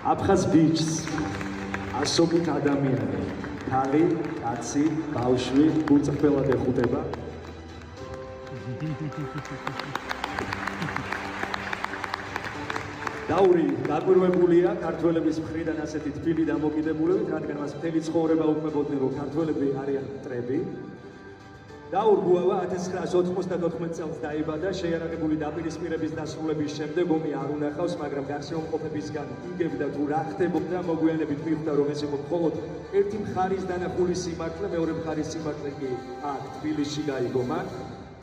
აფხაზ ბიჭს ასობით ადამიანი, ქალი, კაცი, ბავშვი, გულწრფელად ეხუტება. დაური დაკვირვებულია ქართველების მხრიდან ასეთი თბილი დამოკიდებულებით, რადგან მას მთელი ცხოვრება უქმებოდნენ, რომ ქართველები არიან მტრები. დაურ გუავა 1994 წელს დაიბადა, შეიარაღებული დაპირისპირების დასრულების შემდეგ ომი არ უნახავს, მაგრამ გარსეუმყოფებისგან იგებდა თუ რა ხდებოდა, მოგვიანებით მიხვდა, რომ ეს იყო მხოლოდ ერთი მხარის დანახული სიმართლე, მეორე მხარის სიმართლე კი აქ თბილისში გაიგო მან.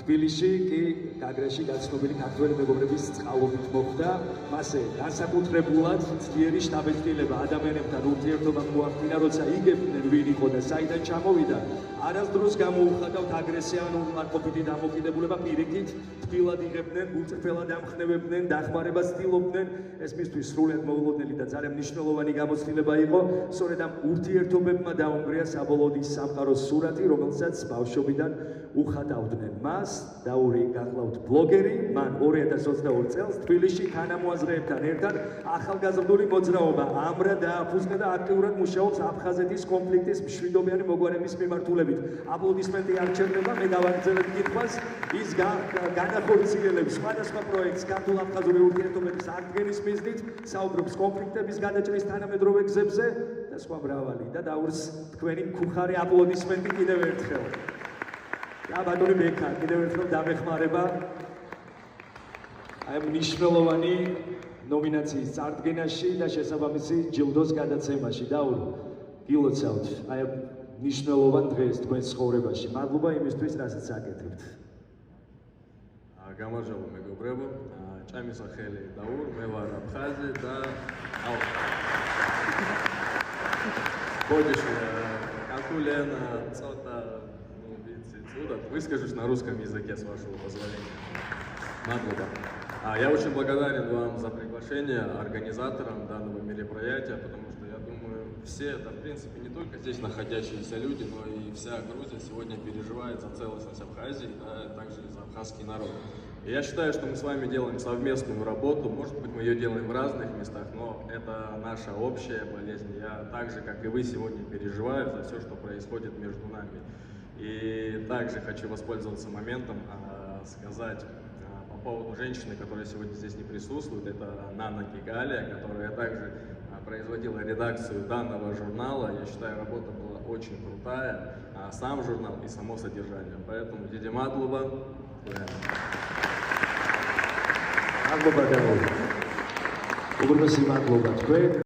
თბილისში კი გაგრაში გაცნობილი ქართველი მეგობრების წყალობით მოხდა, მასე განსაკუთრებულად ძლიერი შთაბეჭდილება ადამიანებთან ურთიერთობა მოახდინა, როცა იგებდნენ ვინ იყო და საიდან ჩამოვიდა. არასდროს გამოუხატავთ აგრესია ან უარყოფითი დამოკიდებულება, პირიქით თბილად იღებდნენ, გულწრფელად ამხნევებდნენ, დახმარებას ცდილობდნენ. ეს მისთვის სრულიად მოულოდნელი და ძალიან მნიშვნელოვანი გამოცდილება იყო. სწორედ ამ ურთიერთობებმა დაუნგრია საბოლოოდ ის სამყაროს სურათი, რომელსაც ბავშვობიდან უხატავდნენ. მას დაური გახლავთ ბლოგერი, მან 2022 წელს თბილისში თანამოაზრეებთან ერთად ახალგაზრდული მოძრაობა ამრა დააფუძნა და აქტიურად მუშაობს აფხაზეთის კონფლიქტის მშვიდობიანი მოგვარების მიმართულებით. აპლოდისმენტი არ ჩერდება, მე გავაგრძელებ კითხვას. ის განახორციელებს სხვადასხვა პროექტს ქართულ-აფხაზური ურთიერთობების აღდგენის მიზნით, საუბრობს კონფლიქტების გადაჭრის თანამედროვე გზებზე და სხვა მრავალი. და დაურს თქვენი მქუხარი აპლოდისმენტი კიდევ ერთხელ. და ბატონი ბექა, კიდევ ერთხელ დამეხმარება აი მნიშვნელოვანი ნომინაციის წარდგენაში და შესაბამისი ჯილდოს გადაცემაში. დაურო, გილოცავთ აი მნიშვნელოვან დღეს თქვენს ცხოვრებაში. მადლობა იმისთვის, რასაც აკეთებთ. გამარჯობა მეგობრებო, ჭამის სახელი დაურ, მე ვარ აფხაზი და Будешь акулена, цота, выскажусь на русском языке, с вашего позволения. Мадлоба. Я очень благодарен вам за приглашение, организаторам данного мероприятия, потому что я думаю, все это, в принципе, не только здесь находящиеся люди, но и вся Грузия сегодня переживает за целостность Абхазии, да, также и за абхазский народ. И я считаю, что мы с вами делаем совместную работу, может быть, мы ее делаем в разных местах, но это наша общая болезнь. Я так же, как и вы, сегодня переживаю за все, что происходит между нами. И также хочу воспользоваться моментом, сказать по поводу женщины, которая сегодня здесь не присутствует. Это Нана Гигалия, которая также производила редакцию данного журнала. Я считаю, работа была очень крутая, сам журнал и само содержание. Поэтому Диди Мадлова. Мадлова,